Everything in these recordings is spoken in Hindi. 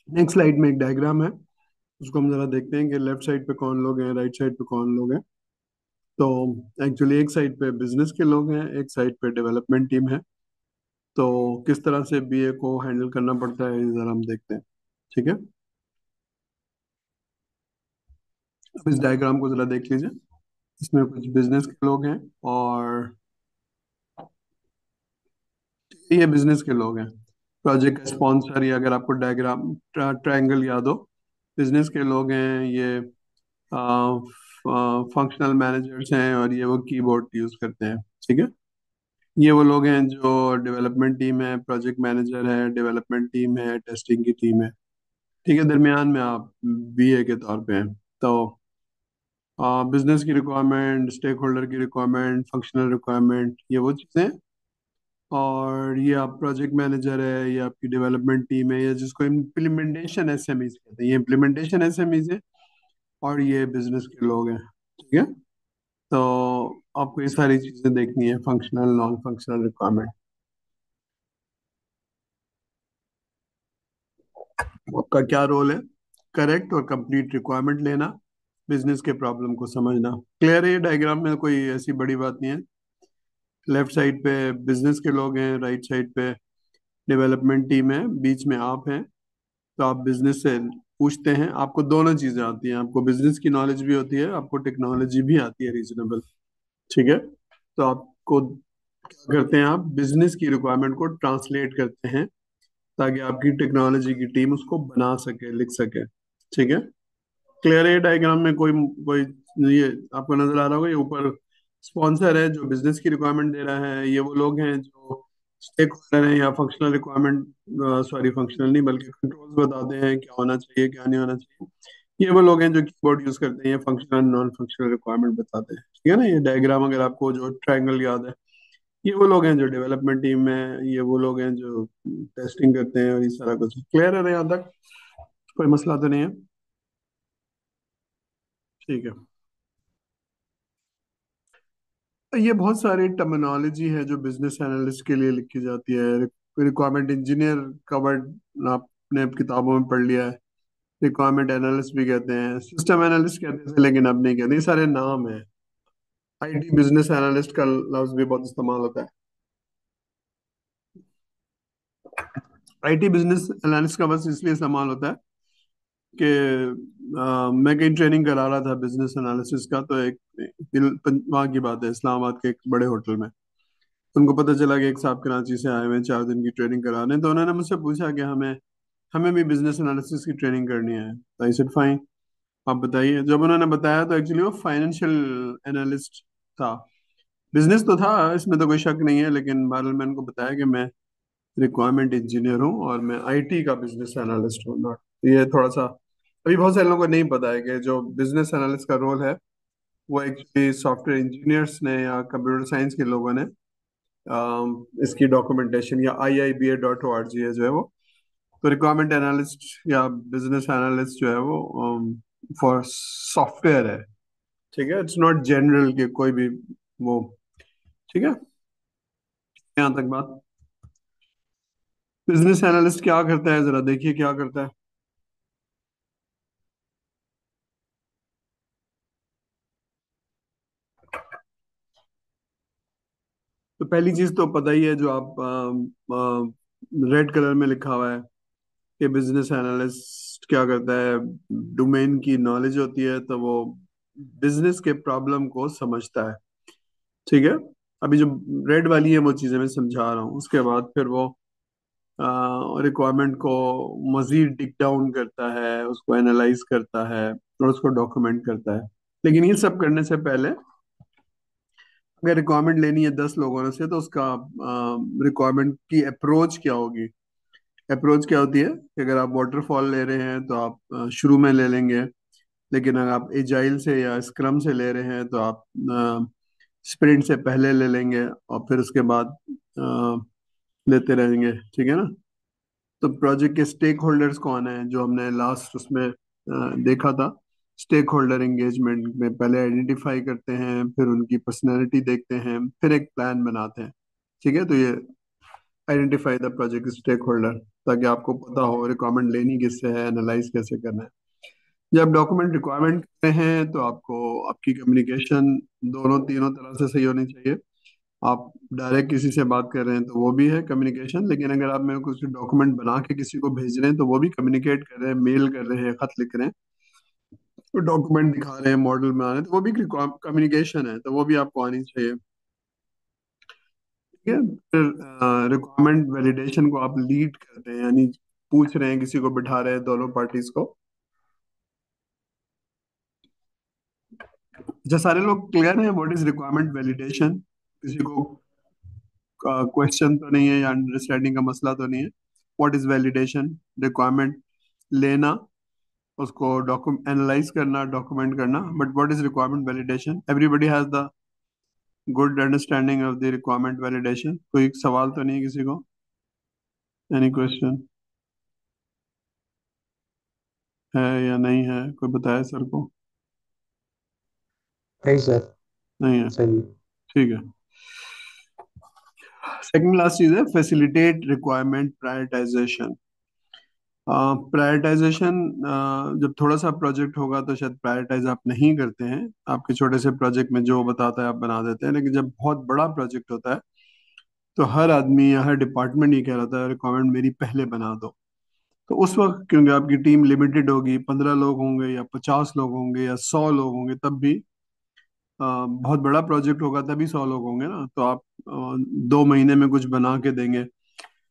नेक्स्ट स्लाइड में एक डायग्राम है, उसको हम जरा देखते हैं कि लेफ्ट साइड पे कौन लोग हैं, राइट साइड पे कौन लोग हैं। तो एक्चुअली एक साइड पे बिजनेस के लोग हैं, एक साइड पे डेवलपमेंट टीम है। तो किस तरह से बीए को हैंडल करना पड़ता है, ये जरा हम देखते हैं। ठीक है, अब इस डायग्राम को जरा देख लीजिए। इसमें कुछ बिजनेस के लोग हैं और ये बिजनेस के लोग हैं। प्रोजेक्ट का स्पॉन्सर, या अगर आपको डायग्राम ट्रायंगल याद हो, बिजनेस के लोग हैं ये। फंक्शनल मैनेजर्स हैं और ये वो कीबोर्ड यूज करते हैं। ठीक है, ये वो लोग हैं जो डेवलपमेंट टीम है, प्रोजेक्ट मैनेजर है, डेवलपमेंट टीम है, टेस्टिंग की टीम है। ठीक है, दरमियान में आप बीए के तौर पे हैं। तो बिजनेस की रिक्वायरमेंट, स्टेक होल्डर की रिक्वायरमेंट, फंक्शनल रिक्वायरमेंट, ये वो चीज़ें। और ये आप प्रोजेक्ट मैनेजर है, ये आपकी डेवलपमेंट टीम है, ये जिसको इम्प्लीमेंटेशन एसएमईज कहते हैं, ये इम्प्लीमेंटेशन एसएमईज है। और ये बिजनेस के लोग हैं। ठीक है, तो आपको ये सारी चीज़ें देखनी है, फंक्शनल नॉन फंक्शनल रिक्वायरमेंट। आपका क्या रोल है? करेक्ट और कंप्लीट रिक्वायरमेंट लेना, बिजनेस के प्रॉब्लम को समझना। क्लियर है? ये डायग्राम में कोई ऐसी बड़ी बात नहीं है। लेफ्ट साइड पे बिजनेस के लोग हैं, राइट साइड पे डेवलपमेंट टीम है, बीच में आप हैं। तो आप बिजनेस से पूछते हैं, आपको दोनों चीजें आती हैं, आपको बिजनेस की नॉलेज भी होती है, आपको टेक्नोलॉजी भी आती है रीजनेबल। ठीक है, तो आपको क्या करते हैं, आप बिजनेस की रिक्वायरमेंट को ट्रांसलेट करते हैं ताकि आपकी टेक्नोलॉजी की टीम उसको बना सके, लिख सके। ठीक है, क्लियर है? डायग्राम में कोई कोई ये आपको नजर आ रहा होगा, ये ऊपर स्पॉन्सर है जो बिजनेस की रिक्वायरमेंट दे रहा है, ये वो लोग हैं जो स्टेक होल्डर हैं या फंक्शनल रिक्वायरमेंट, सॉरी फंक्शनल नहीं बल्कि कंट्रोल्स बताते हैं क्या होना चाहिए क्या नहीं होना चाहिए। ये वो लोग हैं जो कीबोर्ड यूज करते हैं, ये फंक्शनल नॉन फंक्शनल रिक्वायरमेंट बताते हैं। ठीक है ना, ये डायग्राम अगर आपको जो ट्रायंगल याद है, ये वो लोग हैं जो डेवलपमेंट टीम में, ये वो लोग हैं जो टेस्टिंग करते हैं, और ये सारा कुछ क्लियर है ना यहाँ तक? कोई मसला तो नहीं है? ठीक है, ये बहुत सारी टर्मिनोलॉजी है जो बिजनेस एनालिस्ट के लिए लिखी जाती है। रिक्वायरमेंट इंजीनियर कवर्ड, आपने किताबों में पढ़ लिया है। रिक्वायरमेंट एनालिस्ट भी कहते हैं, सिस्टम एनालिस्ट कहते थे लेकिन अब नहीं कहते, ये सारे नाम है। आईटी बिजनेस एनालिस्ट का लफ्ज भी बहुत इस्तेमाल होता है। आईटी बिजनेस एनालिस्ट का बस इसलिए इस्तेमाल होता है कि मैं कहीं ट्रेनिंग करा रहा था बिजनेस एनालिसिस का, तो एक वहाँ की बात है, इस्लामाबाद के एक बड़े होटल में उनको पता चला कि एक साहब कराची से आए हुए हैं 4 दिन की ट्रेनिंग कराने। तो उन्होंने मुझसे पूछा कि हमें हमें भी बिजनेस एनालिसिस की ट्रेनिंग करनी है। तो आई सेड फाइन, आप बताइए। जब उन्होंने बताया तो एक्चुअली वो फाइनेंशियल एनालिस्ट था। बिजनेस तो था, इसमें तो कोई शक नहीं है, लेकिन बहरहाल मैंने उनको बताया कि मैं रिक्वायरमेंट इंजीनियर हूँ और मैं आईटी का बिजनेस एनालिस्ट हूँ, नॉट। ये थोड़ा सा अभी बहुत सारे लोगों को नहीं पता है कि जो बिजनेस एनालिस्ट का रोल है वो एक्चुअली सॉफ्टवेयर इंजीनियर्स ने या कंप्यूटर साइंस के लोगों ने इसकी डॉक्यूमेंटेशन, या IIBA.org है जो है वो। तो रिक्वायरमेंट एनालिस्ट या बिजनेस एनालिस्ट जो है वो फॉर सॉफ्टवेयर है। ठीक है, इट्स नॉट जनरल कि कोई भी वो। ठीक है, यहाँ तक बात। बिजनेस एनालिस्ट क्या करता है, जरा देखिए क्या करता है। तो पहली चीज तो पता ही है, जो आप रेड कलर में लिखा हुआ है कि बिजनेस एनालिस्ट क्या करता है। डोमेन की नॉलेज होती है तो वो बिजनेस के प्रॉब्लम को समझता है। ठीक है, अभी जो रेड वाली है वो चीजें मैं समझा रहा हूँ, उसके बाद फिर वो रिक्वायरमेंट को मजीद डिक डाउन करता है, उसको एनालाइज करता है और उसको डॉक्यूमेंट करता है। लेकिन ये सब करने से पहले अगर रिक्वायरमेंट लेनी है 10 लोगों से, तो उसका रिक्वायरमेंट की अप्रोच क्या होगी? अप्रोच क्या होती है कि अगर आप वाटरफॉल ले रहे हैं तो आप शुरू में ले लेंगे, लेकिन अगर आप एजाइल से या स्क्रम से ले रहे हैं तो आप स्प्रिंट से पहले ले लेंगे और फिर उसके बाद लेते रहेंगे। ठीक है ना? तो प्रोजेक्ट के स्टेक होल्डर्स कौन है, जो हमने लास्ट उसमें देखा था। स्टेक होल्डर एंगेजमेंट में पहले आइडेंटिफाई करते हैं, फिर उनकी पर्सनैलिटी देखते हैं, फिर एक प्लान बनाते हैं। ठीक है, तो ये identify the project stakeholder, ताकि आपको पता हो रिक्वायरमेंट लेनी किससे है, एनालाइज कैसे करना है। जब डॉक्यूमेंट रिक्वायरमेंट करते हैं तो आपको आपकी कम्युनिकेशन दोनों तीनों तरह से सही होनी चाहिए। आप डायरेक्ट किसी से बात कर रहे हैं तो वो भी है कम्युनिकेशन, लेकिन अगर आप मेरे को कुछ डॉक्यूमेंट बना के किसी को भेज रहे हैं तो वो भी कम्युनिकेट कर रहे हैं, मेल कर रहे हैं, खत लिख रहे हैं, तो डॉक्यूमेंट दिखा रहे हैं, मॉडल बना रहे हैं, तो वो भी कम्युनिकेशन है, तो वो भी आपको आनी चाहिए। ठीक है। फिर रिक्वायरमेंट वैलिडेशन को आप लीड करते हैं, यानी पूछ रहे हैं, किसी को बिठा रहे हैं, दोनों पार्टीज को। अच्छा, सारे लोग क्लियर हैं व्हाट इज रिक्वायरमेंट वैलिडेशन? किसी को क्वेश्चन तो नहीं है या अंडरस्टैंडिंग का मसला तो नहीं है? What is validation? रिक्वायरमेंट लेना, उसको डॉक्यूमेंट एनालाइज करना, डॉक्यूमेंट करना, but what is requirement validation? Everybody has the good understanding of the requirement validation? कोई सवाल तो नहीं है किसी को? एनी क्वेश्चन है या नहीं है? कोई बताए सर को? नहीं सर। नहीं है? सही। ठीक है। सेकंड लास्ट चीज है फैसिलिटेट रिक्वायरमेंट प्रायोरिटाइजेशन। प्रायोरिटाइजेशन, जब थोड़ा सा प्रोजेक्ट होगा तो शायद प्रायोरिटाइज आप नहीं करते हैं, आपके छोटे से प्रोजेक्ट में जो बताता है आप बना देते हैं, लेकिन जब बहुत बड़ा प्रोजेक्ट होता है तो हर आदमी या हर डिपार्टमेंट ये कह रहा था रिक्वायरमेंट मेरी पहले बना दो। तो उस वक्त क्योंकि आपकी टीम लिमिटेड होगी, 15 लोग होंगे या 50 लोग होंगे या 100 लोग होंगे, तब भी बहुत बड़ा प्रोजेक्ट होगा तभी 100 लोग होंगे ना, तो आप 2 महीने में कुछ बना के देंगे,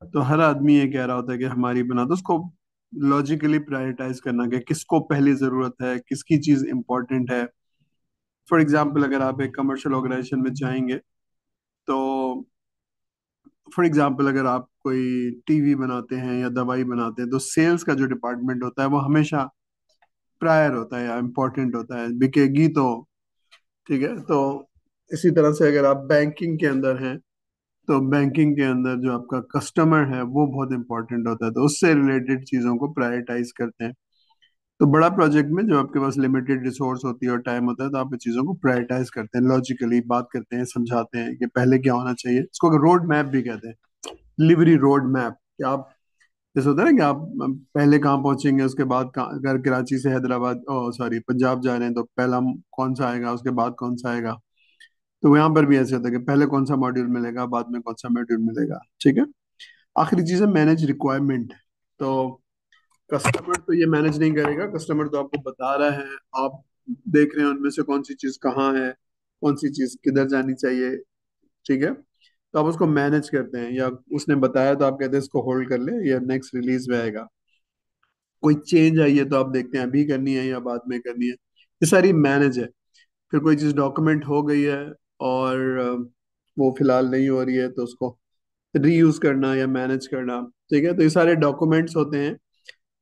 तो हर आदमी ये कह रहा होता है कि हमारी बना दो। उसको लॉजिकली प्रायोरिटाइज करना कि किसको पहली जरूरत है, किसकी चीज इंपॉर्टेंट है। फॉर एग्जाम्पल, अगर आप एक कमर्शियल ऑर्गेनाइजेशन में जाएंगे तो फॉर एग्जाम्पल अगर आप कोई टीवी बनाते हैं या दवाई बनाते हैं तो सेल्स का जो डिपार्टमेंट होता है वो हमेशा प्रायर होता है या इम्पोर्टेंट होता है, बिकेगी तो। ठीक है। तो इसी तरह से अगर आप बैंकिंग के अंदर हैं तो बैंकिंग के अंदर जो आपका कस्टमर है वो बहुत इंपॉर्टेंट होता है, तो उससे रिलेटेड चीजों को प्रायोरिटाइज करते हैं। तो बड़ा प्रोजेक्ट में जो आपके पास लिमिटेड रिसोर्स होती है और टाइम होता है तो आप इन चीजों को प्रायोरिटाइज करते हैं, लॉजिकली बात करते हैं, समझाते हैं कि पहले क्या होना चाहिए। इसको रोड मैप भी कहते हैं, डिलीवरी रोड मैप। कि आप, जैसे होता है ना कि आप पहले कहाँ पहुंचेंगे, उसके बाद अगर कराची से हैदराबाद, ओ सॉरी, पंजाब जा रहे हैं तो पहला कौन सा आएगा, उसके बाद कौन सा आएगा। तो यहाँ पर भी ऐसे होता है कि पहले कौन सा मॉड्यूल मिलेगा, बाद में कौन सा मॉड्यूल मिलेगा। ठीक है। आखिरी चीज है मैनेज रिक्वायरमेंट। तो कस्टमर तो ये मैनेज नहीं करेगा, कस्टमर तो आपको बता रहा है, आप देख रहे हैं उनमें से कौन सी चीज कहाँ है, कौन सी चीज किधर जानी चाहिए। ठीक है। तो आप उसको मैनेज करते हैं, या उसने बताया तो आप कहते हैं इसको होल्ड कर ले, या नेक्स्ट रिलीज में आएगा। कोई चेंज आई है तो आप देखते हैं अभी करनी है या बाद में करनी है, ये सारी मैनेज है। फिर कोई चीज डॉक्यूमेंट हो गई है और वो फिलहाल नहीं हो रही है तो उसको रीयूज करना या मैनेज करना। ठीक है। तो ये सारे डॉक्यूमेंट्स होते हैं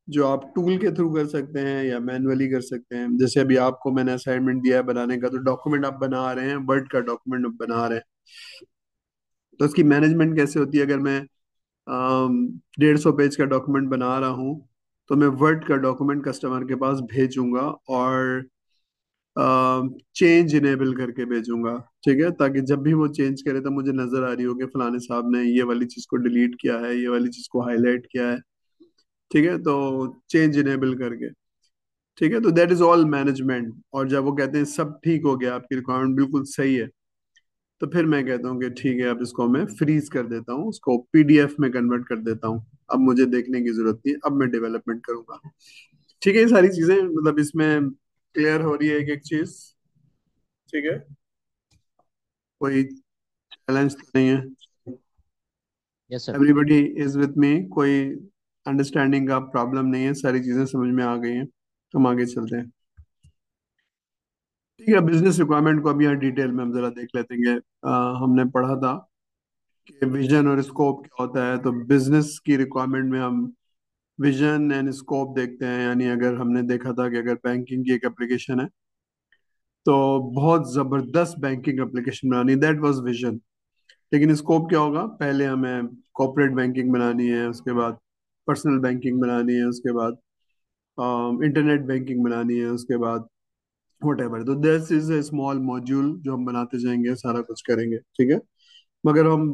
जो आप टूल के थ्रू कर सकते हैं या मैन्युअली कर सकते हैं। जैसे अभी आपको मैंने असाइनमेंट दिया है बनाने का, तो डॉक्यूमेंट आप बना रहे हैं, वर्ड का डॉक्यूमेंट आप बना रहे हैं, तो उसकी मैनेजमेंट कैसे होती है? अगर मैं 150 पेज का डॉक्यूमेंट बना रहा हूँ तो मैं वर्ड का डॉक्यूमेंट कस्टमर के पास भेजूंगा और चेंज इनेबल करके भेजूंगा। ठीक है। ताकि जब भी वो चेंज करे तो मुझे नजर आ रही हो कि फलाने साहब ने ये वाली चीज को डिलीट किया है, ये वाली चीज को हाईलाइट किया है। ठीक है। तो चेंज इनेबल करके। ठीक है। तो दैट इज ऑल मैनेजमेंट। और जब वो कहते हैं सब ठीक हो गया, आपकी रिक्वायरमेंट बिल्कुल सही है, तो फिर मैं कहता हूँ कि ठीक है, अब इसको मैं फ्रीज कर देता हूँ, उसको पीडीएफ में कन्वर्ट कर देता हूँ। अब मुझे देखने की जरूरत नहीं है, अब मैं डेवलपमेंट करूंगा। ठीक है। ये सारी चीजें मतलब इसमें क्लियर हो रही है एक एक चीज? ठीक है। कोई चैलेंज तो नहीं है? Yes sir. Everybody is with me? कोई अंडरस्टैंडिंग का प्रॉब्लम नहीं है? सारी चीजें समझ में आ गई हैं? हम आगे चलते हैं। ठीक है। बिजनेस रिक्वायरमेंट को अभी यहाँ डिटेल में हम जरा देख लेते हैं। हमने पढ़ा था कि विजन और स्कोप क्या होता है। तो बिजनेस की रिक्वायरमेंट में हम विजन एंड स्कोप देखते हैं, यानी अगर हमने देखा था कि अगर बैंकिंग की एक एप्लीकेशन है तो बहुत जबरदस्त बैंकिंग एप्लीकेशन बनानी, दैट वाज विजन। लेकिन स्कोप क्या होगा? पहले हमें कॉर्पोरेट बैंकिंग बनानी है, उसके बाद पर्सनल बैंकिंग बनानी है, उसके बाद इंटरनेट बैंकिंग बनानी है, उसके बाद वट एवर। तो this is a small module जो हम बनाते जाएंगे, सारा कुछ करेंगे। ठीक है। मगर हम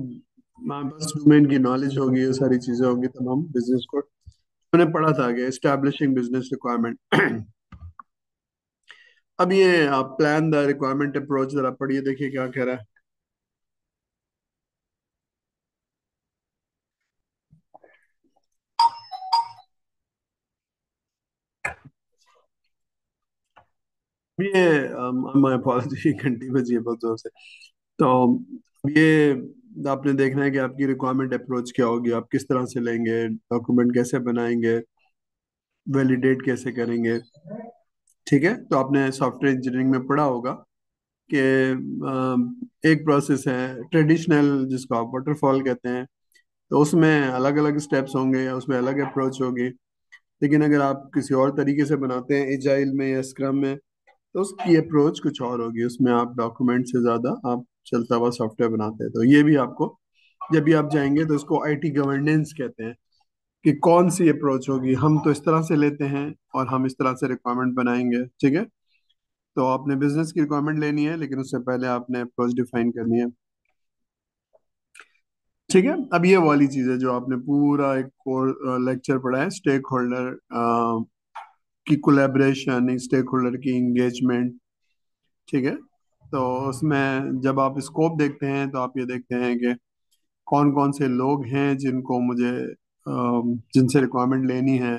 हमारे पास डोमेन की नॉलेज होगी, ये सारी चीजें होगी, तब हम बिजनेस को, मैंने पढ़ा था आगे एस्टैब्लिशिंग बिजनेस रिक्वायरमेंट। अब ये आप प्लान द रिक्वायरमेंट अप्रोच जरा पढ़िए, देखिए क्या कह रहा है। ये माय अपॉलजी, घंटी बजी है बहुत जोर से। तो ये आपने देखना है कि आपकी रिक्वायरमेंट अप्रोच क्या होगी, आप किस तरह से लेंगे, डॉक्यूमेंट कैसे बनाएंगे, वैलिडेट कैसे करेंगे। ठीक है, तो आपने सॉफ्टवेयर इंजीनियरिंग में पढ़ा होगा कि एक प्रोसेस है ट्रेडिशनल जिसको आप वाटरफॉल कहते हैं। तो उसमें अलग अलग स्टेप्स होंगे या उसमें अलग अप्रोच होगी। लेकिन अगर आप किसी और तरीके से बनाते हैं एजाइल में या स्क्रम में, तो उसकी अप्रोच कुछ और होगी, उसमें आप डॉक्यूमेंट से ज्यादा आप चलता हुआ सॉफ्टवेयर बनाते हैं। तो ये भी आपको, जब भी आप जाएंगे तो इसको आईटी गवर्नेंस कहते हैं कि कौन सी अप्रोच होगी, हम तो इस तरह से लेते हैं और हम इस तरह से रिक्वायरमेंट बनाएंगे। ठीक है, तो आपने बिजनेस की रिक्वायरमेंट लेनी है, लेकिन उससे पहले आपने अप्रोच डिफाइन करनी है। ठीक है, अब ये वाली चीज है जो आपने पूरा एक लेक्चर पढ़ा है, स्टेक होल्डर की कोलैबोरेशन, स्टेक होल्डर की इंगेजमेंट। ठीक है, तो उसमें जब आप स्कोप देखते हैं तो आप ये देखते हैं कि कौन कौन से लोग हैं जिनको मुझे जिनसे रिक्वायरमेंट लेनी है,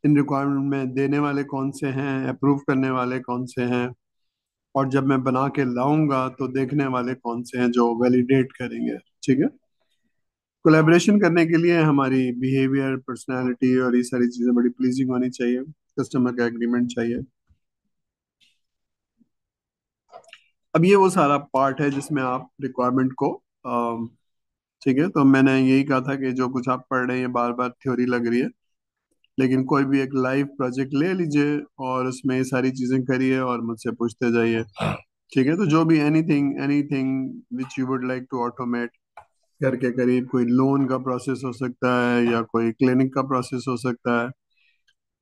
इन रिक्वायरमेंट में देने वाले कौन से हैं, अप्रूव करने वाले कौन से हैं, और जब मैं बना के लाऊंगा तो देखने वाले कौन से हैं जो वैलिडेट करेंगे। ठीक है, कोलैबोरेशन करने के लिए हमारी बिहेवियर, पर्सनालिटी और ये सारी चीज़ें बड़ी प्लीजिंग होनी चाहिए, कस्टमर का एग्रीमेंट चाहिए। अब ये वो सारा पार्ट है जिसमें आप रिक्वायरमेंट को, ठीक है, तो मैंने यही कहा था कि जो कुछ आप पढ़ रहे हैं ये बार बार थ्योरी लग रही है, लेकिन कोई भी एक लाइव प्रोजेक्ट ले लीजिए और उसमें ये सारी चीजें करिए और मुझसे पूछते जाइए। ठीक है, तो जो भी anything anything which you would like to automate, घर के करीब कोई लोन का प्रोसेस हो सकता है या कोई क्लिनिक का प्रोसेस हो सकता है,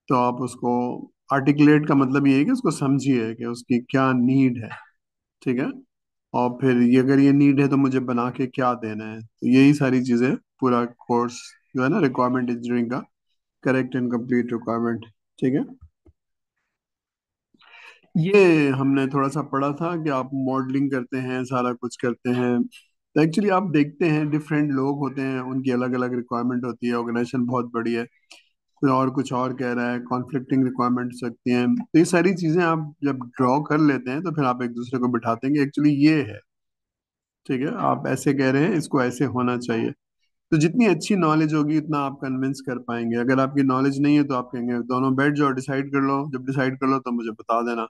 तो आप उसको आर्टिकुलेट का मतलब ये है कि उसको समझिए कि उसकी क्या नीड है। ठीक है, और फिर ये अगर ये नीड है तो मुझे बना के क्या देना है, तो यही सारी चीजें पूरा कोर्स जो है ना रिक्वायरमेंट इंजीनियरिंग का, करेक्ट एंड कंप्लीट रिक्वायरमेंट। ठीक है, ये हमने थोड़ा सा पढ़ा था कि आप मॉडलिंग करते हैं, सारा कुछ करते हैं, तो एक्चुअली आप देखते हैं डिफरेंट लोग होते हैं, उनकी अलग अलग रिक्वायरमेंट होती है, ऑर्गेनाइजेशन बहुत बड़ी है, कोई और कुछ और कह रहा है, कॉन्फ्लिक्टिंग रिक्वायरमेंट सकती हैं, तो ये सारी चीजें आप जब ड्रॉ कर लेते हैं तो फिर आप एक दूसरे को बिठाते हैं कि एक्चुअली ये है। ठीक है, आप ऐसे कह रहे हैं, इसको ऐसे होना चाहिए। तो जितनी अच्छी नॉलेज होगी उतना आप कन्विंस कर पाएंगे। अगर आपकी नॉलेज नहीं है तो आप कहेंगे दोनों बैठ जाओ, डिसाइड कर लो, जब डिसाइड कर लो तो मुझे बता देना।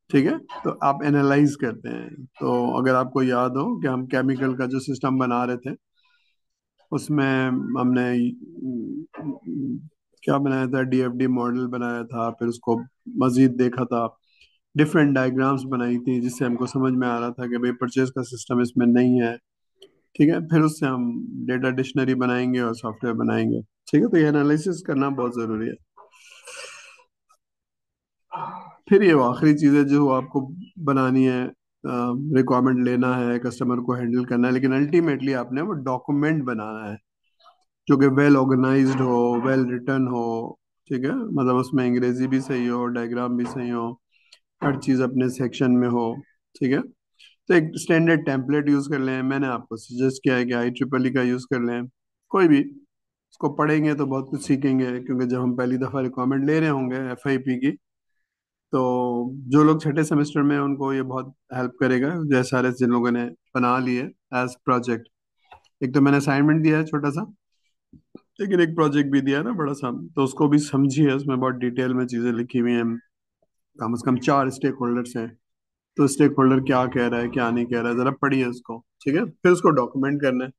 ठीक है, तो आप एनालाइज करते हैं। तो अगर आपको याद हो कि हम केमिकल का जो सिस्टम बना रहे थे, उसमें हमने क्या बनाया था, डीएफडी मॉडल बनाया था, फिर उसको मजीद देखा था, डिफरेंट डायग्राम्स बनाई थी जिससे हमको समझ में आ रहा था कि भाई परचेज का सिस्टम इसमें नहीं है। ठीक है, फिर उससे हम डेटा डिक्शनरी बनाएंगे और सॉफ्टवेयर बनाएंगे। ठीक है, तो ये एनालिसिस करना बहुत जरूरी है। फिर ये वो आखिरी चीज़ है जो आपको बनानी है, रिक्वायरमेंट लेना है, कस्टमर को हैंडल करना है, लेकिन अल्टीमेटली आपने वो डॉक्यूमेंट बनाना है जो कि वेल ऑर्गेनाइज्ड हो, वेल रिटन हो। ठीक है, मतलब उसमें अंग्रेजी भी सही हो, डायग्राम भी सही हो, हर चीज़ अपने सेक्शन में हो। ठीक है, तो एक स्टैंडर्ड टेम्पलेट यूज़ कर लें, मैंने आपको सजेस्ट किया है कि आई ट्रिपल ई का यूज़ कर लें, कोई भी। इसको पढ़ेंगे तो बहुत कुछ सीखेंगे, क्योंकि जब हम पहली दफ़ा रिक्वायरमेंट ले रहे होंगे एफआईपी की, तो जो लोग छठे सेमेस्टर में हैं, उनको ये बहुत हेल्प करेगा, जैसे सारे जिन लोगों ने बना लिए एज प्रोजेक्ट। एक तो मैंने असाइनमेंट दिया है छोटा सा, लेकिन एक प्रोजेक्ट भी दिया है ना बड़ा सा, तो उसको भी समझिए, उसमें बहुत डिटेल में चीज़ें लिखी हुई हैं। कम से कम 4 स्टेक होल्डर्स हैं, तो स्टेक होल्डर क्या कह रहा है क्या नहीं कह रहा है, जरा पढ़िए उसको। ठीक है, फिर उसको डॉक्यूमेंट करना है।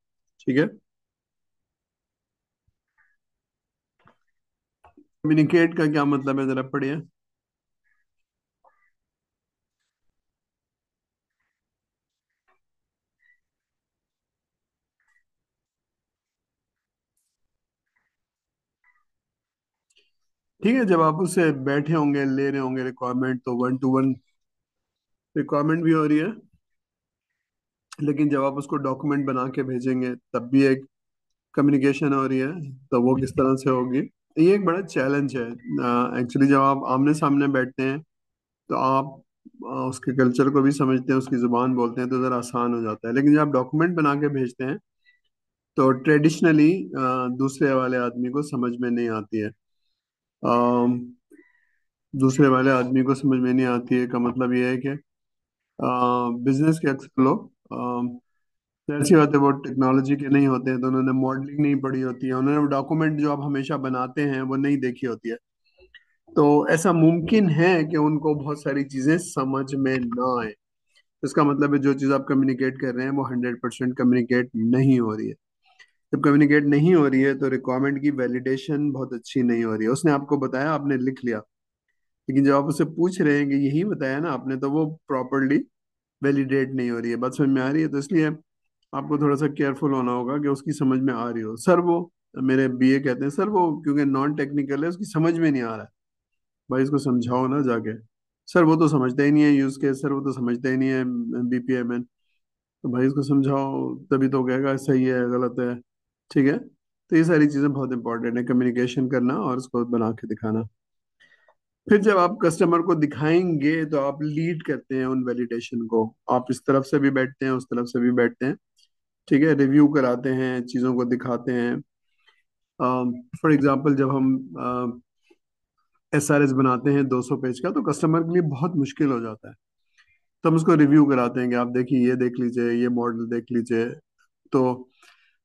ठीक है, कम्युनिकेट का क्या मतलब है, जरा पढ़िए। ठीक है, जब आप उससे बैठे होंगे, ले रहे होंगे रिक्वायरमेंट, तो वन टू वन रिक्वायरमेंट भी हो रही है, लेकिन जब आप उसको डॉक्यूमेंट बना के भेजेंगे तब भी एक कम्युनिकेशन हो रही है, तो वो किस तरह से होगी? ये एक बड़ा चैलेंज है एक्चुअली। जब आप आमने सामने बैठते हैं तो आप उसके कल्चर को भी समझते हैं, उसकी जुबान बोलते हैं, तो ज़रा आसान हो जाता है। लेकिन जब आप डॉक्यूमेंट बना के भेजते हैं तो ट्रेडिशनली दूसरे वाले आदमी को समझ में नहीं आती है। अम, दूसरे वाले आदमी को समझ में नहीं आती है का मतलब ये है कि बिजनेस के अक्सर लोग, जाहिर सी बात है, वो टेक्नोलॉजी के नहीं होते हैं, तो उन्होंने मॉडलिंग नहीं पढ़ी होती है, उन्होंने डॉक्यूमेंट जो आप हमेशा बनाते हैं वो नहीं देखी होती है। तो ऐसा मुमकिन है कि उनको बहुत सारी चीजें समझ में ना आए। इसका मतलब है जो चीज आप कम्युनिकेट कर रहे हैं वो 100% कम्युनिकेट नहीं हो रही है। जब कम्युनिकेट नहीं हो रही है तो रिक्वायरमेंट की वैलिडेशन बहुत अच्छी नहीं हो रही है। उसने आपको बताया, आपने लिख लिया, लेकिन जब आप उससे पूछ रहे हैं कि यही बताया ना आपने, तो वो प्रॉपरली वैलिडेट नहीं हो रही है। बात समझ में आ रही है? तो इसलिए आपको थोड़ा सा केयरफुल होना होगा कि उसकी समझ में आ रही हो। सर वो मेरे बीए कहते हैं, सर वो क्योंकि नॉन टेक्निकल है उसकी समझ में नहीं आ रहा है। भाई इसको समझाओ ना जाके। सर वो तो समझता ही नहीं है यूज केस, सर वो तो समझता ही नहीं है बीपीएमएन। तो भाई इसको समझाओ, तभी तो कहेगा सही है गलत है। ठीक है? तो ये सारी चीजें बहुत इंपॉर्टेंट है, कम्युनिकेशन करना और उसको बना के दिखाना। फिर जब आप कस्टमर को दिखाएंगे तो आप लीड करते हैं उन वैलिडेशन को। आप इस तरफ से भी बैठते हैं, उस तरफ से भी बैठते हैं। ठीक है? रिव्यू कराते हैं, चीज़ों को दिखाते हैं। फॉर एग्जांपल जब हम एसआरएस बनाते हैं 200 पेज का, तो कस्टमर के लिए बहुत मुश्किल हो जाता है। तो हम उसको रिव्यू कराते हैं कि आप देखिए, ये देख लीजिए, ये मॉडल देख लीजिए। तो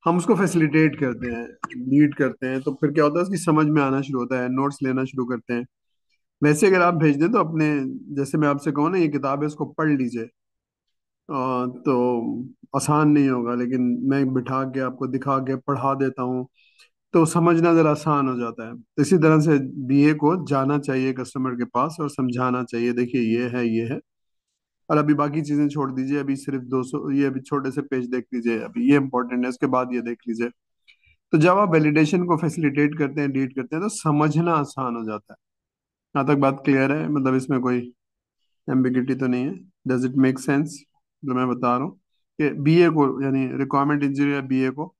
हम उसको फैसिलिटेट करते हैं, लीड करते हैं। तो फिर क्या होता है, उसकी समझ में आना शुरू होता है, नोट्स लेना शुरू करते हैं। वैसे अगर आप भेज दें तो अपने, जैसे मैं आपसे कहूँ ना ये किताब है इसको पढ़ लीजिए, तो आसान नहीं होगा। लेकिन मैं बिठा के आपको दिखा के पढ़ा देता हूँ तो समझना जरा आसान हो जाता है। तो इसी तरह से बीए को जाना चाहिए कस्टमर के पास और समझाना चाहिए, देखिए ये है, ये है। और अभी बाकी चीजें छोड़ दीजिए, अभी सिर्फ 200, ये अभी छोटे से पेज देख लीजिए, अभी ये इंपॉर्टेंट है, इसके बाद ये देख लीजिए। तो जब आप वैलिडेशन को फैसिलिटेट करते हैं, लीड करते हैं, तो समझना आसान हो जाता है। यहाँ तक बात क्लियर है? मतलब इसमें कोई एम्बिगिटी तो नहीं है? डज इट मेक सेंस जो मैं बता रहा हूँ? कि बीए को, यानी रिक्वायरमेंट इंजीनियर बीए को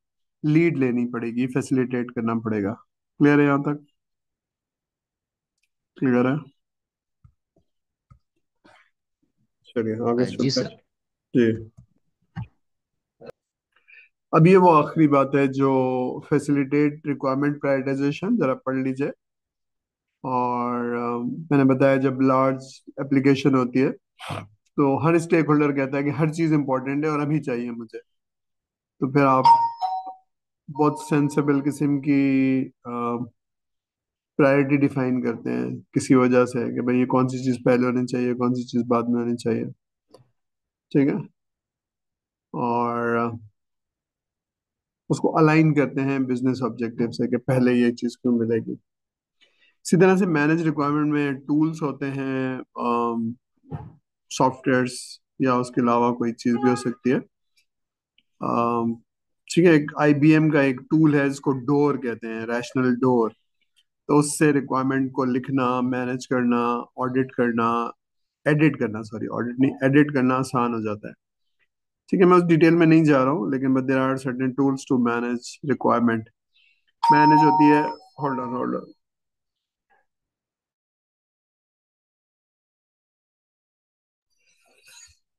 लीड लेनी पड़ेगी, फैसिलिटेट करना पड़ेगा। क्लियर है यहाँ तक? क्लियर है? चलिए आगे जी चलते हैं। सर। जी। अब ये वो आखिरी बात है जो फैसिलिटेट रिक्वायरमेंट प्रायोरिटाइजेशन, जरा पढ़ लीजिए। और मैंने बताया जब लार्ज एप्लीकेशन होती है तो हर स्टेक होल्डर कहता है कि हर चीज़ इंपॉर्टेंट है और अभी चाहिए मुझे। तो फिर आप बहुत सेंसेबल किस्म की प्रायोरिटी डिफाइन करते हैं किसी वजह से, कि भाई ये कौन सी चीज़ पहले होनी चाहिए, कौन सी चीज़ बाद में होनी चाहिए। ठीक है? और उसको अलाइन करते हैं बिजनेस ऑब्जेक्टिव से कि पहले ये चीज़ क्यों मिलेगी। इसी तरह से मैनेज रिक्वायरमेंट में टूल्स होते हैं, सॉफ्टवेयर्स, या उसके अलावा कोई चीज़ भी हो सकती है। अम, ठीक है? एक आईबीएम का एक टूल है जिसको डोर कहते हैं, रैशनल डोर। तो उससे रिक्वायरमेंट को लिखना, मैनेज करना, ऑडिट करना, एडिट करना, सॉरी ऑडिट नहीं, एडिट करना आसान हो जाता है। ठीक है? मैं उस डिटेल में नहीं जा रहा हूँ, लेकिन but there are certain tools to manage requirement. Manage होती है, होल्ड ऑन होल्ड ऑन,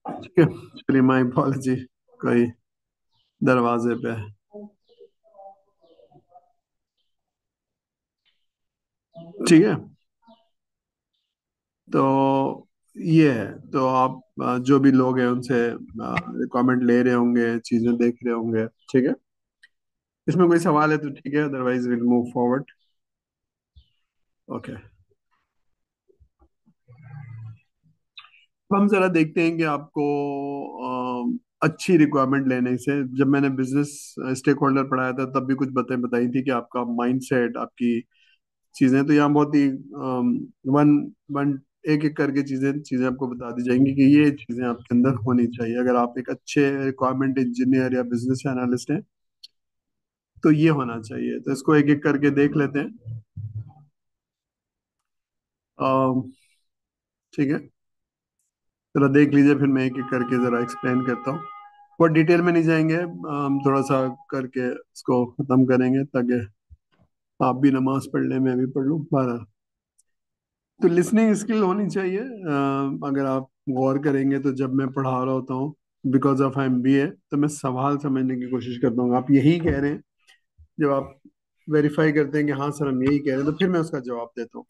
ठीक है? चलिए, माय अपॉलजी, कोई दरवाजे पे है। ठीक है? तो ये है। तो आप जो भी लोग हैं उनसे रिक्वायरमेंट ले रहे होंगे, चीजें देख रहे होंगे। ठीक है? इसमें कोई सवाल है तो ठीक है, otherwise will move forward. Okay. अब हम जरा देखते हैं कि आपको अच्छी रिक्वायरमेंट लेने से, जब मैंने बिजनेस स्टेक होल्डर पढ़ाया था तब भी कुछ बातें बताई थी कि आपका माइंडसेट, आपकी चीजें, तो यहाँ बहुत ही वन वन एक एक करके चीजें चीजें आपको बता दी जाएंगी कि ये चीजें आपके अंदर होनी चाहिए अगर आप एक अच्छे रिक्वायरमेंट इंजीनियर या बिजनेस एनालिस्ट हैं। तो ये होना चाहिए। तो इसको एक एक करके देख लेते हैं। अम, ठीक है? जरा देख लीजिए, फिर मैं एक एक करके जरा एक्सप्लेन करता हूँ। वो डिटेल में नहीं जाएंगे, हम थोड़ा सा करके इसको खत्म करेंगे ताकि आप भी नमाज पढ़ लें, मैं भी पढ़ लूँ। 12। तो लिसनिंग स्किल होनी चाहिए। अगर आप गौर करेंगे तो जब मैं पढ़ा रहा होता हूँ, because of I am BA, तो मैं सवाल समझने की कोशिश करता हूँ आप यही कह रहे हैं। जब आप वेरीफाई करते हैं कि हाँ सर हम यही कह रहे हैं, तो फिर मैं उसका जवाब देता हूँ।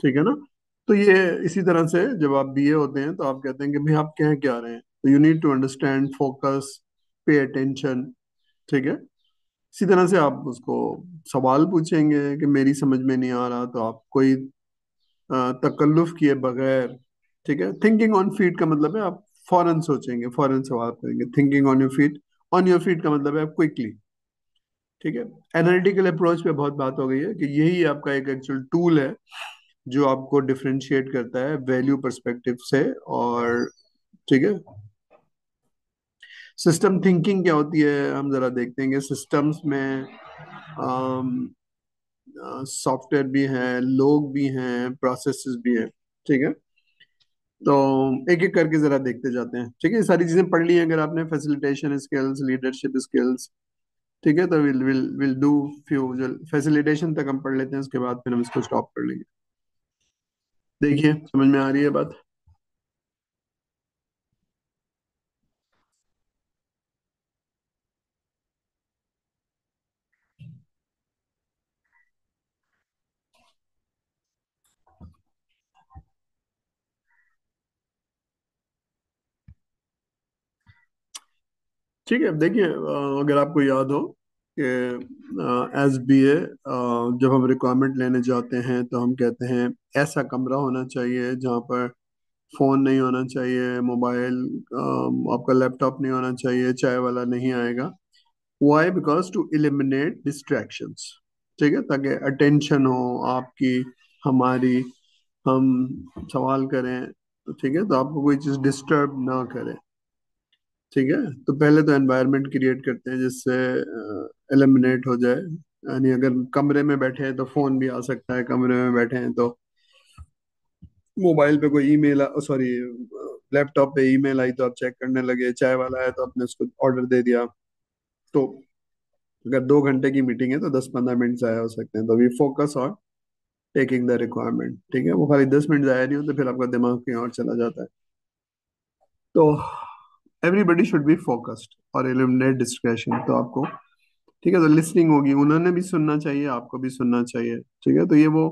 ठीक है ना? तो ये इसी तरह से जब आप बीए होते हैं तो आप कहते हैं कि भाई आप कह क्या रहे हैं, तो you need to understand, focus, pay attention. ठीक है? इसी तरह से आप उसको सवाल पूछेंगे कि मेरी समझ में नहीं आ रहा, तो आप कोई तकल्लुफ किए बगैर, ठीक है, थिंकिंग ऑन फीट का मतलब है आप फौरन सोचेंगे, फौरन सवाल करेंगे। Thinking on your feet, on your feet का मतलब है क्विकली। ठीक है? एनालिटिकल अप्रोच पे बहुत बात हो गई है कि यही आपका एक एक्चुअल टूल है जो आपको डिफरेंशिएट करता है वैल्यू पर्सपेक्टिव से। और ठीक है, सिस्टम थिंकिंग क्या होती है हम जरा देखते हैं। सिस्टम्स में सॉफ्टवेयर भी हैं, लोग भी हैं, प्रोसेसेस भी हैं। ठीक है? तो एक एक करके जरा देखते जाते हैं। ठीक है? ये सारी चीजें पढ़ ली हैं अगर आपने, फैसिलिटेशन स्किल्स, लीडरशिप स्किल्स। ठीक है? तो will will will do few, जो फैसिलिटेशन तक हम पढ़ लेते हैं, उसके बाद फिर हम इसको स्टॉप कर लेंगे। देखिए समझ में आ रही है बात? ठीक है, देखिए अगर आपको याद हो कि एस बी ए, जब हम रिक्वायरमेंट लेने जाते हैं तो हम कहते हैं ऐसा कमरा होना चाहिए जहाँ पर फोन नहीं होना चाहिए, मोबाइल, आपका लैपटॉप नहीं होना चाहिए, चाय वाला नहीं आएगा। Why? Because to eliminate distractions. ठीक है? ताकि अटेंशन हो आपकी, हमारी, हम सवाल करें, तो ठीक है, तो आपको कोई चीज़ डिस्टर्ब ना करे। ठीक है? तो पहले तो एनवायरनमेंट क्रिएट करते हैं जिससे एलिमिनेट हो जाए। यानी अगर कमरे में बैठे हैं तो फोन भी आ सकता है, कमरे में बैठे हैं तो मोबाइल पे कोई ईमेल, सॉरी, लैपटॉप पे ईमेल आई तो आप चेक करने लगे, चाय वाला आया तो आपने उसको ऑर्डर दे दिया। तो अगर 2 घंटे की मीटिंग है तो 10-15 मिनट जाया हो सकते हैं। तो we focus on taking the requirement. ठीक है? वो खाली 10 मिनट जाया नहीं होते, फिर आपका दिमाग कहीं और चला जाता है। तो एवरीबडी शुड बी फोकस्ड और एलिमिनेट डिस्ट्रैक्शन। तो आपको, ठीक है, तो लिसनिंग होगी, उन्होंने भी सुनना चाहिए, आपको भी सुनना चाहिए। ठीक है? तो ये वो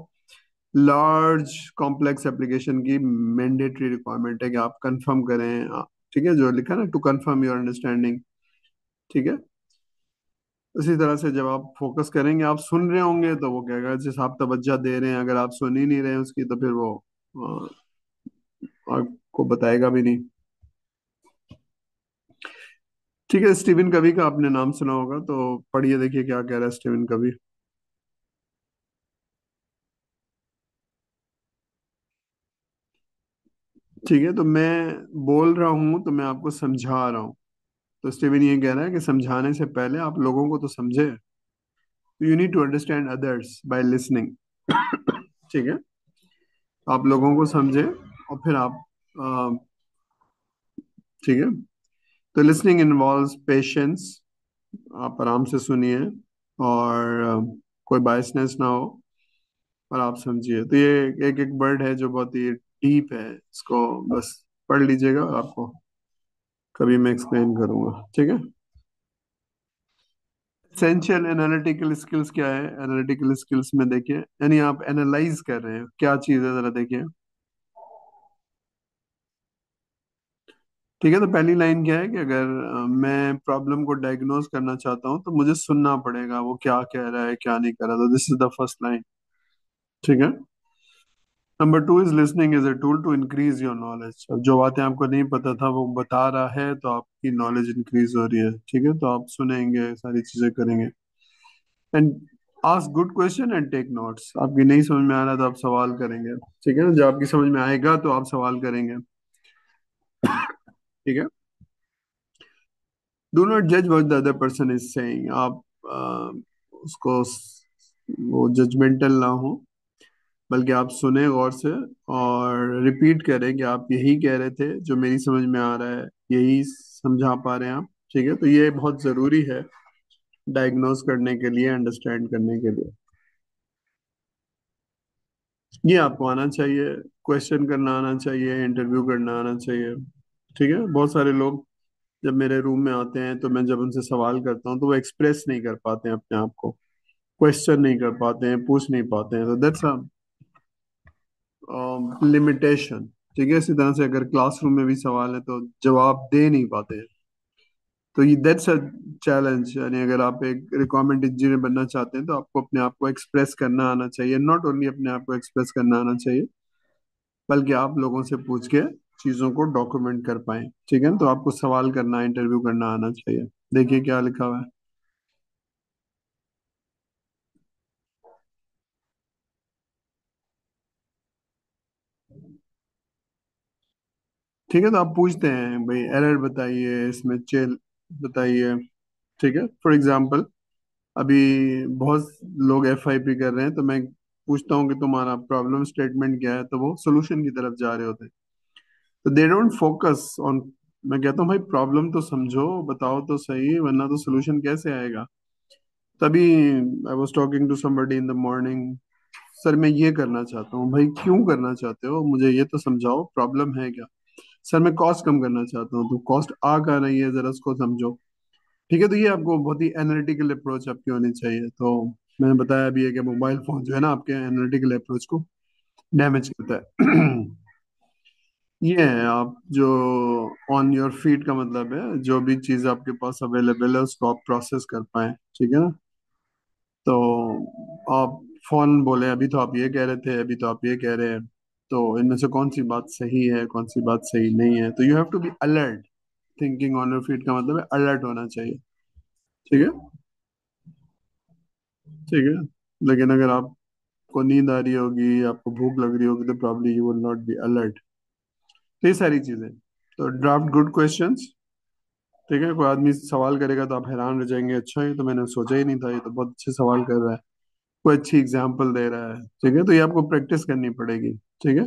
लार्ज कॉम्प्लेक्स एप्लीकेशन की मैंडेटरी रिक्वायरमेंट है कि आप कंफर्म करें। ठीक है? जो लिखा है ना, टू कंफर्म योर अंडरस्टैंडिंग। ठीक है? इसी तरह से जब आप फोकस करेंगे, आप सुन रहे होंगे तो वो कहेगा जिस आप तवज्जो दे रहे हैं, अगर आप सुन ही नहीं रहे हैं उसकी तो फिर वो आपको बताएगा भी नहीं। ठीक है? स्टीवन कवी का आपने नाम सुना होगा, तो पढ़िए, देखिए क्या कह रहा है स्टीवन कवी। ठीक है? तो मैं बोल रहा हूँ तो मैं आपको समझा रहा हूँ। तो स्टीवन ये कह रहा है कि समझाने से पहले आप लोगों को तो समझे। You need to understand others by listening. ठीक है? आप लोगों को समझे और फिर आप ठीक है, तो लिसनिंग इन्वॉल्व्स पेशेंस। आप आराम से सुनिए और कोई बायसनेस ना हो, और आप समझिए। तो ये एक एक वर्ड है जो बहुत ही डीप है, इसको बस पढ़ लीजिएगा, आपको कभी मैं एक्सप्लेन करूंगा। ठीक है? एसेंशियल एनालिटिकल स्किल्स क्या है? एनालिटिकल स्किल्स में देखिए, यानी आप एनालाइज कर रहे हैं क्या चीज़ है, जरा देखिए। ठीक है? तो पहली लाइन क्या है कि अगर मैं प्रॉब्लम को डायग्नोज करना चाहता हूँ तो मुझे सुनना पड़ेगा वो क्या कह रहा है, क्या नहीं कर रहा। तो this is the first line. ठीक है? Number two is listening is a tool to increase your knowledge. अब जो बातें आपको नहीं पता था वो बता रहा है, तो आपकी नॉलेज इंक्रीज हो रही है। ठीक है? तो आप सुनेंगे, सारी चीजें करेंगे, and ask good question and take notes. आपकी नहीं समझ में आ रहा तो आप सवाल करेंगे। ठीक है? जब आपकी समझ में आएगा तो आप सवाल करेंगे। ठीक है? डू नॉट जज what the other person is saying. आप उसको वो जजमेंटल ना हो, बल्कि आप सुने गौर से और रिपीट करें कि आप यही कह रहे थे जो मेरी समझ में आ रहा है, यही समझा पा रहे हैं आप। ठीक है, तो ये बहुत जरूरी है डायग्नोज करने के लिए, अंडरस्टैंड करने के लिए। ये आपको आना चाहिए, क्वेश्चन करना आना चाहिए, इंटरव्यू करना आना चाहिए। ठीक है, बहुत सारे लोग जब मेरे रूम में आते हैं तो मैं जब उनसे सवाल करता हूँ तो वो एक्सप्रेस नहीं कर पाते हैं अपने आप को, क्वेश्चन नहीं कर पाते हैं, पूछ नहीं पाते हैं, तो दैट्स अ लिमिटेशन। ठीक है, इसी तरह से अगर क्लासरूम में भी सवाल है तो जवाब दे नहीं पाते हैं, तो ये दैट्स अ चैलेंज। यानी अगर आप एक रिक्वायरमेंट इंजीनियर बनना चाहते हैं तो आपको अपने आप को एक्सप्रेस करना आना चाहिए, नॉट ओनली अपने आप को एक्सप्रेस करना आना चाहिए, बल्कि आप लोगों से पूछ के चीजों को डॉक्यूमेंट कर पाए। ठीक है ना? तो आपको सवाल करना, इंटरव्यू करना आना चाहिए। देखिए क्या लिखा हुआ है। ठीक है, तो आप पूछते हैं भाई एरर बताइए, इसमें चेल बताइए। ठीक है, फॉर एग्जांपल अभी बहुत लोग FIP कर रहे हैं, तो मैं पूछता हूँ कि तुम्हारा प्रॉब्लम स्टेटमेंट क्या है, तो वो सोल्यूशन की तरफ जा रहे होते हैं, तो दे डोंट फोकस ऑन। मैं कहता हूँ भाई प्रॉब्लम तो समझो, बताओ तो सही, वरना तो सोल्यूशन कैसे आएगा। तभी I was talking to somebody in the morning, sir मैं ये करना चाहता हूँ। भाई क्यों करना चाहते हो, मुझे ये तो समझाओ, प्रॉब्लम है क्या। सर मैं कॉस्ट कम करना चाहता हूँ। तो कॉस्ट आ कहाँ रही है, जरा उसको समझो। ठीक है, तो ये आपको बहुत ही एनालिटिकल अप्रोच आपकी होनी चाहिए। तो मैंने बताया अभी है कि मोबाइल फोन जो है ना आपके एनालिटिकल अप्रोच को डैमेज करता है। ये है आप जो ऑन योर फीट का मतलब है जो भी चीज़ आपके पास अवेलेबल है उसको आप प्रोसेस कर पाए। ठीक है ना? तो आप फोन बोले, अभी तो आप ये कह रहे थे, अभी तो आप ये कह रहे हैं, तो इनमें से कौन सी बात सही है, कौन सी बात सही नहीं है। तो you have to be alert. Thinking on your feet का मतलब है अलर्ट होना चाहिए। ठीक है, ठीक है। लेकिन अगर आपको नींद आ रही होगी, आपको भूख लग रही होगी, तो probably you will not be alert. तो ये सारी चीजें। तो ड्राफ्ट गुड क्वेश्चंस। ठीक है, कोई आदमी सवाल करेगा तो आप हैरान रह जाएंगे, अच्छा ये तो मैंने सोचा ही नहीं था, ये तो बहुत अच्छे सवाल कर रहा है, कोई अच्छी एग्जाम्पल दे रहा है। ठीक है, तो ये आपको प्रैक्टिस करनी पड़ेगी। ठीक है,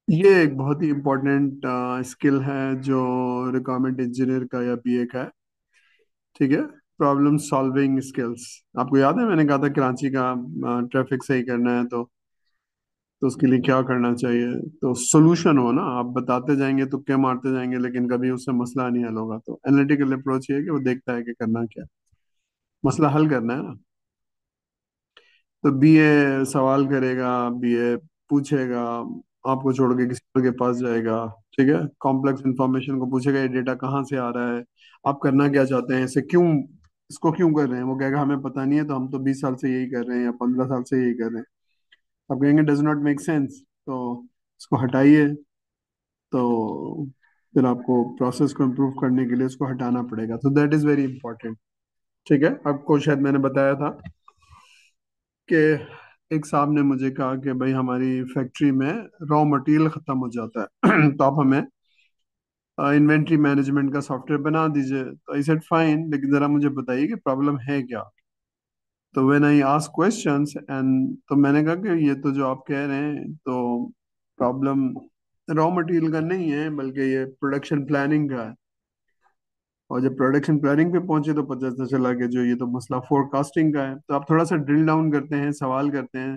ये एक बहुत ही इम्पोर्टेंट स्किल है जो रिक्वायरमेंट इंजीनियर का या BA का है। ठीक है, प्रॉब्लम सॉल्विंग स्किल्स। आपको याद है मैंने कहा था कराची का ट्रैफिक सही करना है, तो उसके लिए क्या करना चाहिए। तो सोल्यूशन हो ना, आप बताते जाएंगे, तुक्के मारते जाएंगे, लेकिन कभी उससे मसला नहीं हल होगा। तो एनालिटिकल अप्रोच ये है कि वो देखता है कि करना क्या है, मसला हल करना है ना। तो BA सवाल करेगा, BA पूछेगा, आपको छोड़ के किसी और के पास जाएगा। ठीक है, कॉम्प्लेक्स इंफॉर्मेशन को पूछेगा, ये डेटा कहाँ से आ रहा है, आप करना क्या चाहते हैं, इसे क्यों, इसको क्यों कर रहे हैं। वो कहेगा हमें पता नहीं है, तो हम तो 20 साल से यही कर रहे हैं या 15 साल से यही कर रहे हैं। आप कहेंगे डज नॉट मेक सेंस, तो इसको हटाइए। तो फिर आपको प्रोसेस को इम्प्रूव करने के लिए उसको हटाना पड़ेगा। तो दैट इज वेरी इंपॉर्टेंट। ठीक है, आपको शायद मैंने बताया था कि एक साहब ने मुझे कहा कि भाई हमारी फैक्ट्री में रॉ मटेरियल खत्म हो जाता है तो आप हमें इन्वेंट्री मैनेजमेंट का सॉफ्टवेयर बना दीजिए। तो आई सेड फाइन, लेकिन जरा मुझे बताइए कि प्रॉब्लम है क्या। तो when I ask questions and, तो मैंने कहा कि ये तो जो आप कह रहे हैं, तो प्रॉब्लम रॉ मटेरियल का नहीं है, बल्कि ये प्रोडक्शन प्लानिंग का है। और जब प्रोडक्शन प्लानिंग पे पहुंचे तो पता चला कि जो ये तो मसला फोरकास्टिंग का है। तो आप थोड़ा सा ड्रिल डाउन करते हैं, सवाल करते हैं,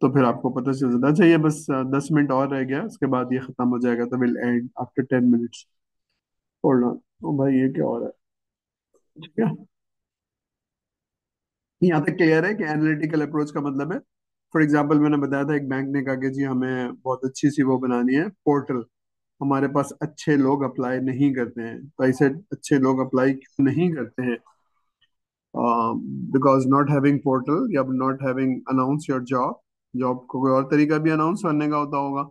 तो फिर आपको पता चल जाता है। अच्छा ये बस 10 मिनट और रह गया, उसके बाद ये खत्म हो जाएगा, तो will end after 10 minutes. Hold on. ओ भाई ये क्या हो रहा है। ठीक है, यहाँ तक क्लियर है कि एनालिटिकल अप्रोच का मतलब है, फॉर एग्जांपल मैंने बताया था एक बैंक ने कहा कि जी हमें बहुत अच्छी सी वो बनानी है पोर्टल, हमारे पास अच्छे लोग अप्लाई नहीं करते हैं। तो ऐसे अच्छे लोग अप्लाई क्यों नहीं करते हैं, बिकॉज नॉट हैविंग पोर्टल या not having announce your job. Job को कोई और तरीका भी अनाउंस करने का होता होगा,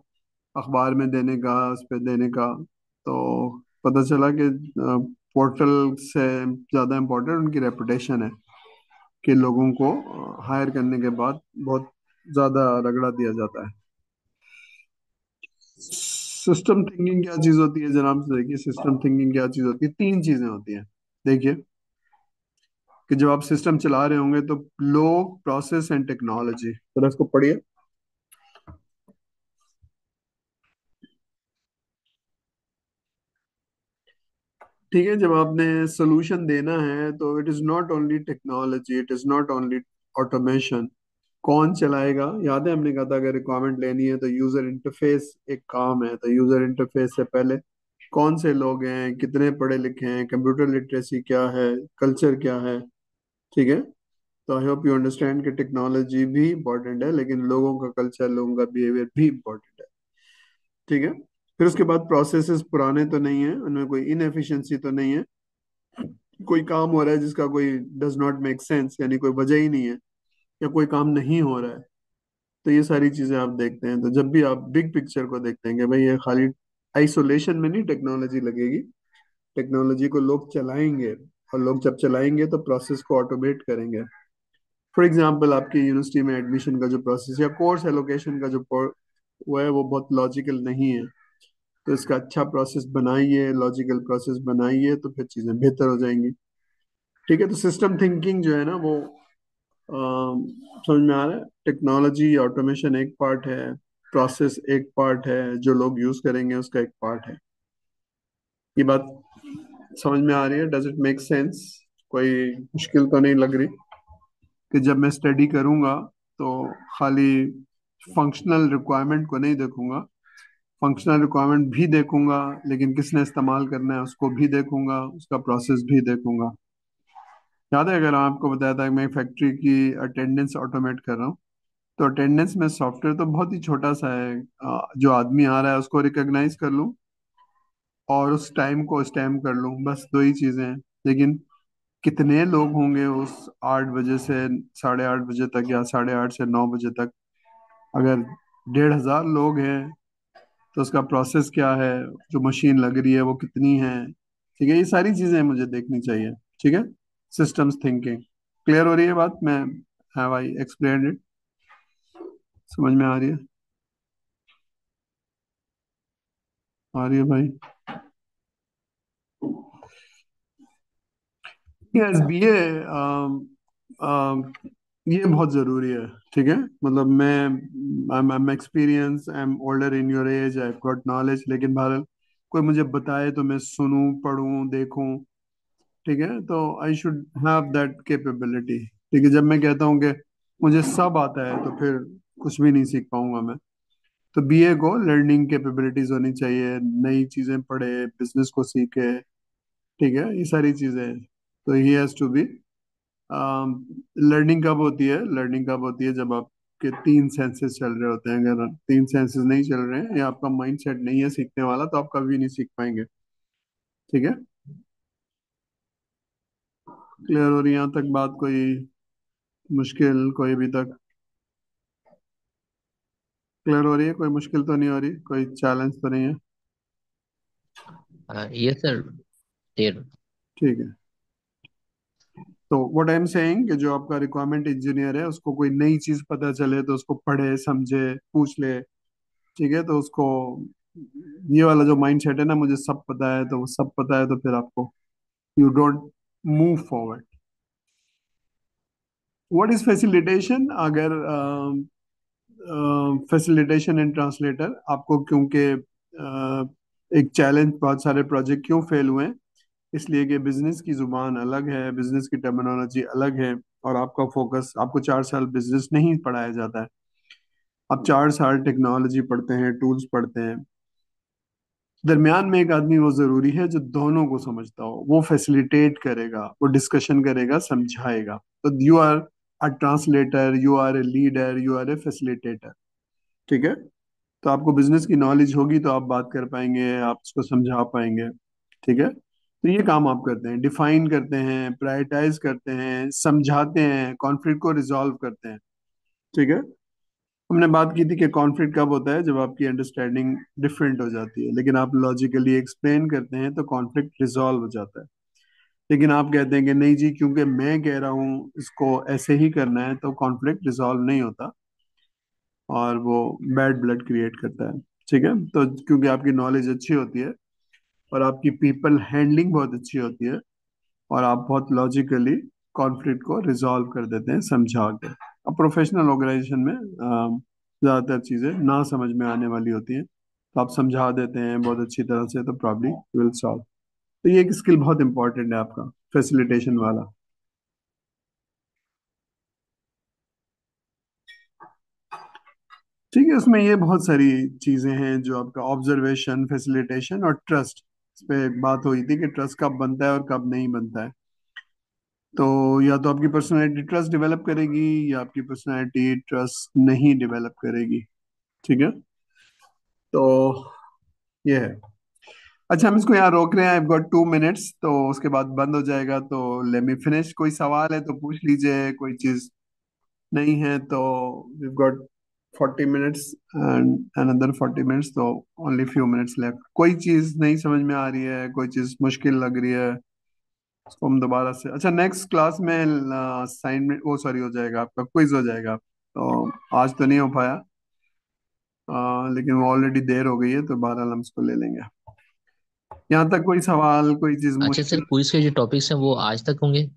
अखबार में देने का, उस पे देने का। तो पता चला कि पोर्टल से ज़्यादा इम्पोर्टेंट उनकी रेपुटेशन है, कि लोगों को हायर करने के बाद बहुत ज़्यादा रगड़ा दिया जाता है। सिस्टम थिंकिंग क्या चीज़ होती है जनाब, से देखिए सिस्टम थिंकिंग क्या चीज़ होती है। तीन चीज़ें होती हैं। देखिए कि जब आप सिस्टम चला रहे होंगे तो लोग, प्रोसेस एंड टेक्नोलॉजी, तो इसको पढ़िए। तो, रहा, इसको पढ़िए। ठीक है, जब आपने सोल्यूशन देना है तो it is not only technology, it is not only automation. कौन चलाएगा? याद है हमने कहा था अगर रिक्वायरमेंट लेनी है तो यूजर इंटरफेस एक काम है, तो यूजर इंटरफेस से पहले कौन से लोग हैं, कितने पढ़े लिखे हैं, कंप्यूटर लिटरेसी क्या है, कल्चर क्या है। ठीक है, तो आई होप यू अंडरस्टैंड कि टेक्नोलॉजी भी इंपॉर्टेंट है लेकिन लोगों का कल्चर, लोगों का बिहेवियर भी इंपॉर्टेंट है। ठीक है, फिर उसके बाद प्रोसेसेस पुराने तो नहीं है, उनमें कोई इनएफिशिएंसी तो नहीं है, कोई काम हो रहा है जिसका कोई डज नॉट मेक सेंस, यानी कोई वजह ही नहीं है, या कोई काम नहीं हो रहा है। तो ये सारी चीजें आप देखते हैं, तो जब भी आप बिग पिक्चर को देखते हैं कि भाई ये खाली आइसोलेशन में नहीं टेक्नोलॉजी लगेगी, टेक्नोलॉजी को लोग चलाएंगे, और लोग जब चलाएंगे तो प्रोसेस को ऑटोमेट करेंगे। फॉर एग्जाम्पल आपकी यूनिवर्सिटी में एडमिशन का जो प्रोसेस या कोर्स एलोकेशन का जो वो है, वो बहुत लॉजिकल नहीं है। तो इसका अच्छा प्रोसेस बनाइए, लॉजिकल प्रोसेस बनाइए, तो फिर चीज़ें बेहतर हो जाएंगी। ठीक है, तो सिस्टम थिंकिंग जो है ना वो समझ में आ रहा है। टेक्नोलॉजी ऑटोमेशन एक पार्ट है, प्रोसेस एक पार्ट है, जो लोग यूज करेंगे उसका एक पार्ट है। ये बात समझ में आ रही है? Does it make sense? कोई मुश्किल तो नहीं लग रही कि जब मैं स्टडी करूंगा तो खाली फंक्शनल रिक्वायरमेंट को नहीं देखूंगा, फंक्शनल रिक्वायरमेंट भी देखूंगा, लेकिन किसने इस्तेमाल करना है उसको भी देखूंगा, उसका प्रोसेस भी देखूंगा। याद है अगर आपको बताया था कि मैं फैक्ट्री की अटेंडेंस ऑटोमेट कर रहा हूँ, तो अटेंडेंस में सॉफ्टवेयर तो बहुत ही छोटा सा है। जो आदमी आ रहा है उसको रिकॉग्नाइज कर लूँ और उस टाइम को स्टैम्प कर लूँ, बस दो ही चीजें हैं। लेकिन कितने लोग होंगे उस 8 बजे से 8:30 बजे तक, या 8:30 से 9 बजे तक? अगर 1,500 लोग हैं तो उसका प्रोसेस क्या है, जो मशीन लग रही है वो कितनी है? ठीक है, ये सारी चीजें मुझे देखनी चाहिए। ठीक है, सिस्टम्स थिंकिंग। क्लियर हो रही है बात? मैं हैव आई एक्सप्लेन्ड इट? समझ में आ रही है? आ रही है भाई? यस, बीए ये बहुत जरूरी है। ठीक है, मतलब मैं I am experience, I am older in your age, I got knowledge, लेकिन बहरहाल कोई मुझे बताए तो मैं सुनूं, पढ़ूं, देखूं। ठीक है, तो I should have that capability. ठीक है, जब मैं कहता हूँ कि मुझे सब आता है तो फिर कुछ भी नहीं सीख पाऊंगा मैं। तो बीए को लर्निंग कैपेबिलिटीज होनी चाहिए, नई चीजें पढ़े, बिजनेस को सीखे। ठीक है, ये सारी चीजें हैं। तो he has to be. Learning कब होती है? लर्निंग कब होती है जब आपके तीन सेंसेस चल रहे होते हैं। अगर तीन सेंसेस नहीं चल रहे हैं या आपका माइंड सेट नहीं है सीखने वाला, तो आप कभी नहीं सीख पाएंगे। ठीक है, क्लियर हो रही है यहाँ तक बात? कोई मुश्किल कोई अभी तक? क्लियर हो रही है? कोई मुश्किल तो नहीं हो रही? कोई चैलेंज तो नहीं है? Yes sir, clear. ठीक है, तो व्हाट आई एम सेइंग कि जो आपका रिक्वायरमेंट इंजीनियर है उसको कोई नई चीज पता चले तो उसको पढ़े, समझे, पूछ ले। ठीक है, तो उसको ये वाला जो माइंड सेट है ना, मुझे सब पता है, तो वो सब पता है, तो फिर आपको you don't move forward. What is facilitation? अगर फैसिलिटेशन एंड ट्रांसलेटर आपको, क्योंकि एक चैलेंज, बहुत सारे प्रोजेक्ट क्यों फेल हुए हैं, इसलिए कि बिजनेस की जुबान अलग है, बिजनेस की टर्मिनोलॉजी अलग है, और आपका फोकस, आपको 4 साल बिजनेस नहीं पढ़ाया जाता है। आप 4 साल टेक्नोलॉजी पढ़ते हैं, टूल्स पढ़ते हैं। दरमियान में एक आदमी वो जरूरी है जो दोनों को समझता हो, वो फैसिलिटेट करेगा, वो डिस्कशन करेगा, समझाएगा। तो you are a translator, you are a leader, you are a facilitator. ठीक है, तो आपको बिजनेस की नॉलेज होगी तो आप बात कर पाएंगे, आप उसको समझा पाएंगे। ठीक है, तो ये काम आप करते हैं, डिफाइन करते हैं, प्रायोरिटाइज करते हैं, समझाते हैं, कॉन्फ्लिक्ट को रिजॉल्व करते हैं। ठीक है, हमने बात की थी कि कॉन्फ्लिक्ट कब होता है, जब आपकी अंडरस्टैंडिंग डिफरेंट हो जाती है, लेकिन आप लॉजिकली एक्सप्लेन करते हैं तो कॉन्फ्लिक्ट रिजॉल्व हो जाता है। लेकिन आप कहते हैं कि नहीं जी, क्योंकि मैं कह रहा हूँ इसको ऐसे ही करना है, तो कॉन्फ्लिक्ट रिजॉल्व नहीं होता, और वो बैड ब्लड क्रिएट करता है। ठीक है, तो क्योंकि आपकी नॉलेज अच्छी होती है और आपकी पीपल हैंडलिंग बहुत अच्छी होती है, और आप बहुत लॉजिकली कॉन्फ्लिक्ट को रिजॉल्व कर देते हैं समझा के। अब प्रोफेशनल ऑर्गेनाइजेशन में ज़्यादातर चीज़ें ना समझ में आने वाली होती हैं, तो आप समझा देते हैं बहुत अच्छी तरह से, तो प्रॉब्लम विल सॉल्व। तो ये एक स्किल बहुत इंपॉर्टेंट है आपका, फैसिलिटेशन वाला। ठीक है, उसमें ये बहुत सारी चीजें हैं जो आपका ऑब्जर्वेशन, फैसिलिटेशन और ट्रस्ट। इस पे बात हुई थी कि ट्रस्ट कब बनता है और कब नहीं बनता है। तो या तो आपकी पर्सनैलिटी ट्रस्ट डेवलप करेगी, या आपकी पर्सनैलिटी ट्रस्ट नहीं डेवलप करेगी। ठीक है, तो ये है। अच्छा, हम इसको यहाँ रोक रहे हैं। I've got 2 minutes, तो उसके बाद बंद हो जाएगा। तो लेट मी फिनिश। कोई सवाल है तो पूछ लीजिए, कोई चीज नहीं है तो we've got 40 minutes and another 40 minutes, तो only few minutes left। कोई चीज नहीं समझ में आ रही है, कोई चीज मुश्किल लग रही है, उसको हम दोबारा से, अच्छा नेक्स्ट क्लास में असाइनमेंट, वो सॉरी, हो जाएगा आपका क्विज हो जाएगा। तो आज तो नहीं हो पाया, लेकिन वो ऑलरेडी देर हो गई है, तो बहरहाल हम इसको ले लेंगे। यहाँ तक कोई सवाल, कोई चीज अच्छा सर, मुश्किल? क्विज के जो टॉपिक्स हैं वो आज तक होंगे?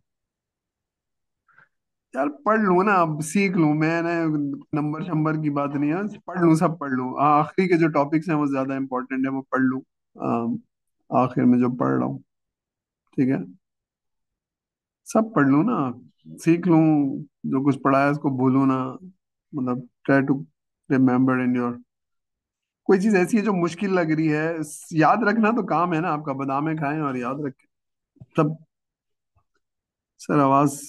यार पढ़ लूँ ना, अब सीख लूँ मैंने। नंबर शंबर की बात नहीं है, पढ़ लूँ, सब पढ़ लूँ। आखिरी के जो टॉपिक्स हैं वो ज्यादा इंपॉर्टेंट है, वो पढ़ लूँ। आखिर में जो पढ़ रहा हूँ, ठीक है, सब पढ़ लूँ ना, सीख लूँ। जो कुछ पढ़ा है उसको भूलूँ ना, मतलब try to remember in your. कोई चीज ऐसी है जो मुश्किल लग रही है, याद रखना तो काम है ना आपका, बादामें खाएं और याद रखें सब। सर आवाज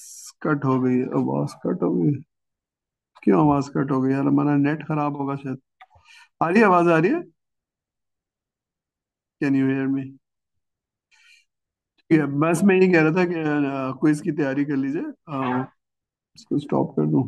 कट हो गई, आवाज कट हो गई। क्यों आवाज कट हो गई यार? हमारा नेट खराब होगा शायद। आ रही है आवाज, आ रही है? Can you hear me? ठीक है, बस मैं ये कह रहा था कि क्विज की तैयारी कर लीजिए। इसको स्टॉप कर दूं?